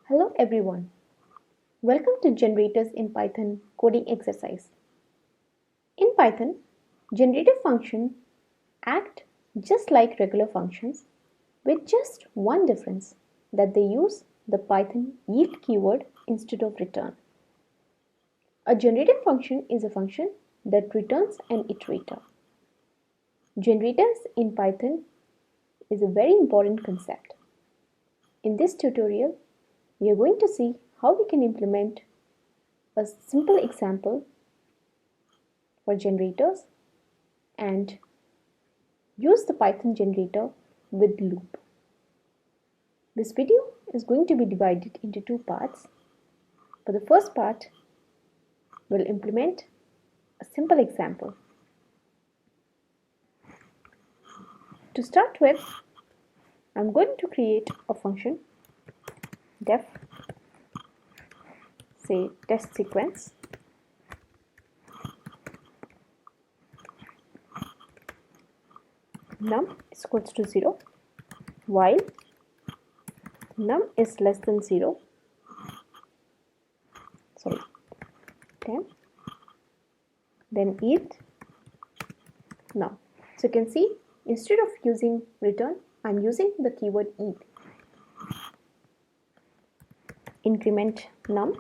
Hello everyone. Welcome to Generators in Python coding exercise. In Python, generator functions act just like regular functions with just one difference, that they use the Python yield keyword instead of return. A generator function is a function that returns an iterator. Generators in Python is a very important concept. In this tutorial, we are going to see how we can implement a simple example for generators and use the Python generator with loop. This video is going to be divided into two parts. For the first part, we'll implement a simple example. To start with, I'm going to create a function def say test sequence num is equals to 0 while num is less than 0 10 then yield num. So you can see instead of using return, I'm using the keyword yield. Increment num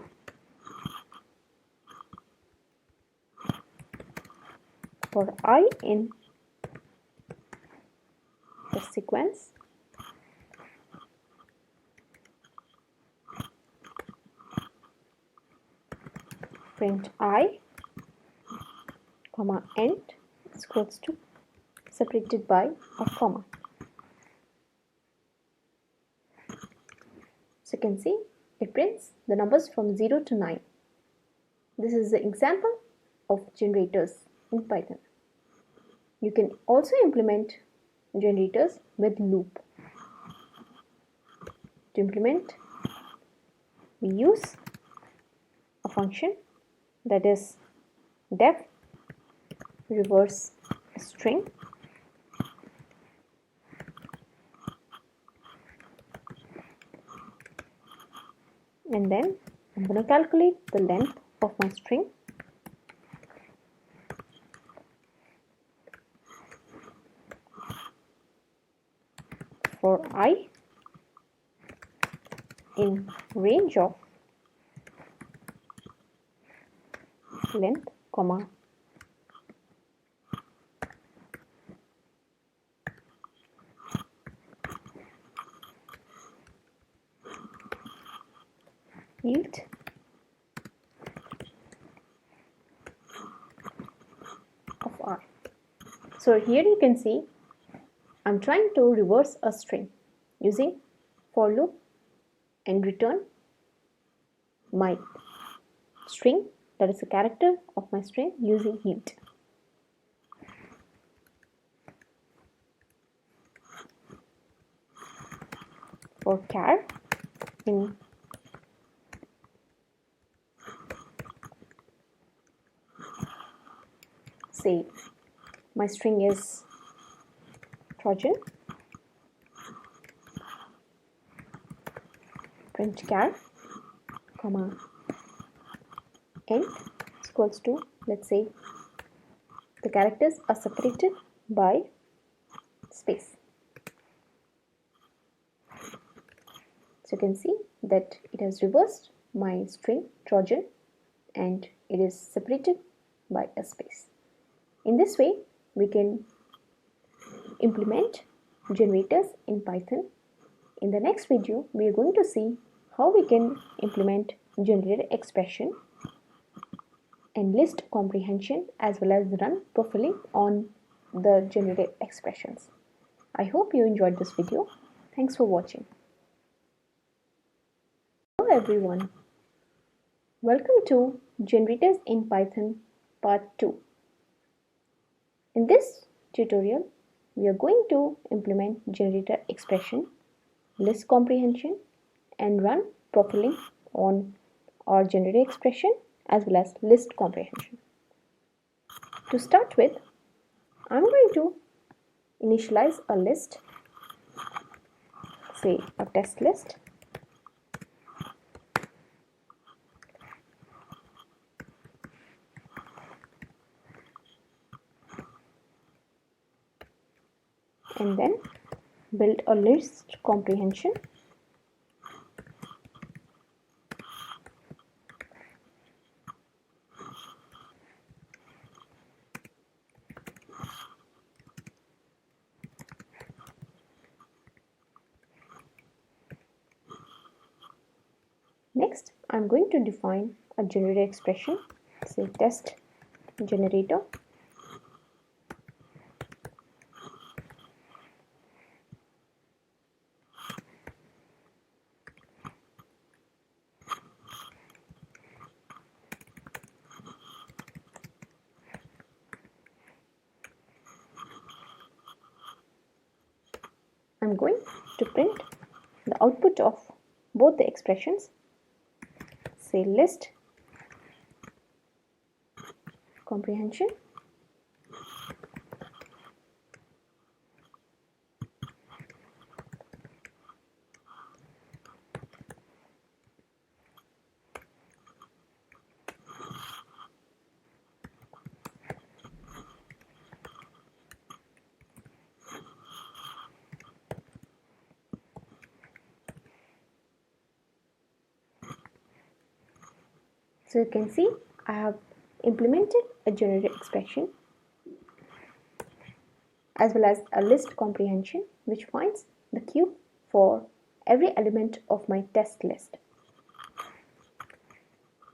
for I in the sequence print I comma end is equals to separated by a comma. So you can see it prints the numbers from 0 to 9. This is the example of generators in Python. You can also implement generators with loop. To implement, we use a function that is def reverse string and then I'm going to calculate the length of my string for I in range of length comma yield of R. So here you can see I'm trying to reverse a string using for loop and return my string, that is the character of my string, using yield. For char in say my string is Trojan, print char comma end is equals to, let's say the characters are separated by space. So you can see that it has reversed my string Trojan and it is separated by a space. In this way, we can implement generators in Python. In the next video, we are going to see how we can implement generator expression and list comprehension as well as run profiling on the generator expressions. I hope you enjoyed this video. Thanks for watching. Hello everyone. Welcome to Generators in Python Part 2. In this tutorial, we are going to implement generator expression, list comprehension, and run profiling on our generator expression as well as list comprehension. To start with, I'm going to initialize a list, say a test list, and then build a list comprehension. Next, I'm going to define a generator expression, say test generator. I'm going to print the output of both the expressions, say list comprehension. So you can see I have implemented a generator expression as well as a list comprehension which finds the cube for every element of my test list.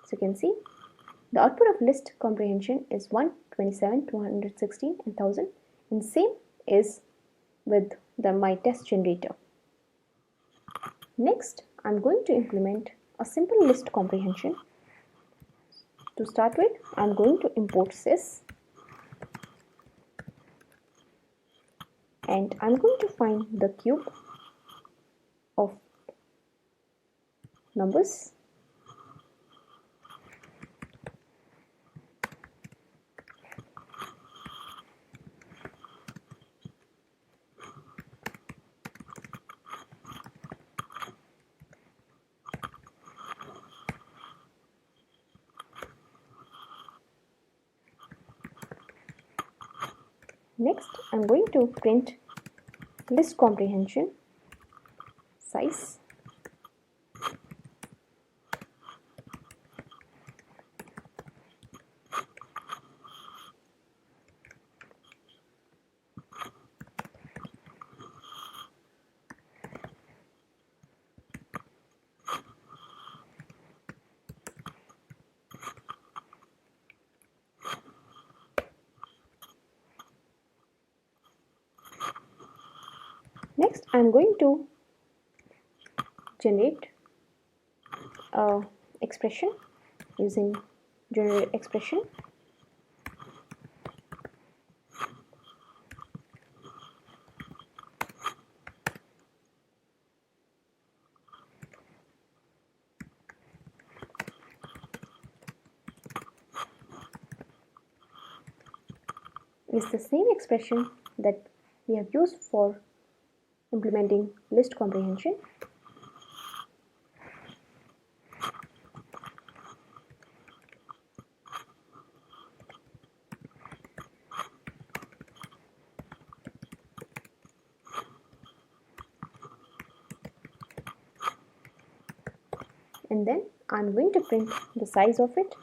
So you can see the output of list comprehension is 1, 27, 216 and 1000, and same is with my test generator. Next, I'm going to implement a simple list comprehension. To start with, I'm going to import sys, and I'm going to find the cube of numbers. Next, I'm going to print list comprehension size. Next, I'm going to generate a expression using generator expression. It's the same expression that we have used for implementing list comprehension. And then I'm going to print the size of it.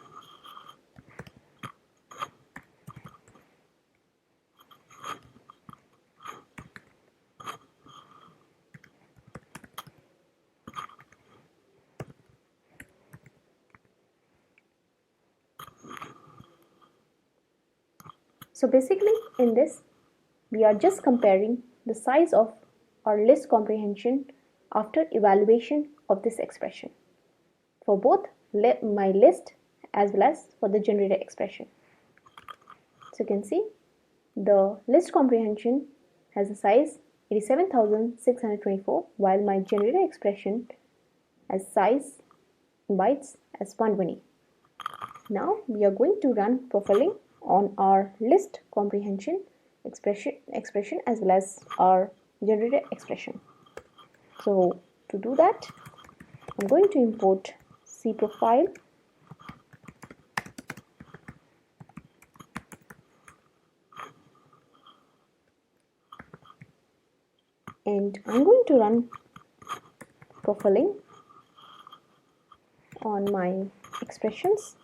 So basically in this we are just comparing the size of our list comprehension after evaluation of this expression for both my list as well as for the generator expression. So you can see the list comprehension has a size 87,624 while my generator expression has size in bytes as 120. Now we are going to run profiling on our list comprehension expression as well as our generator expression. So to do that, I'm going to import cprofile and I'm going to run profiling on my expressions.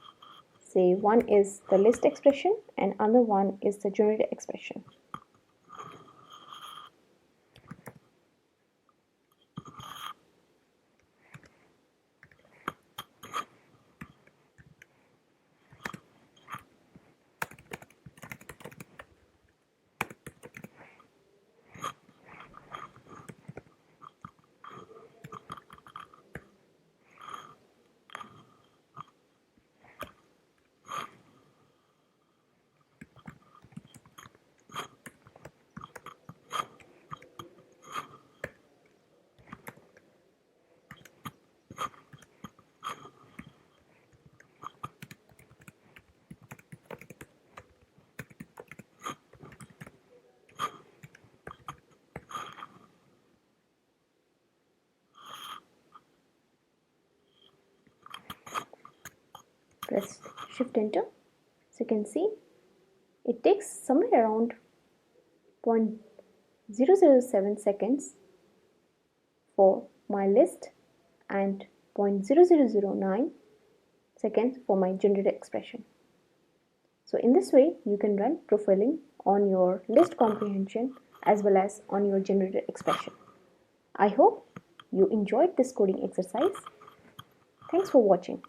Say one is the list expression and other one is the generated expression. Press Shift Enter. So you can see it takes somewhere around 0.007 seconds for my list and 0.0009 seconds for my generated expression. So in this way, you can run profiling on your list comprehension as well as on your generated expression. I hope you enjoyed this coding exercise. Thanks for watching.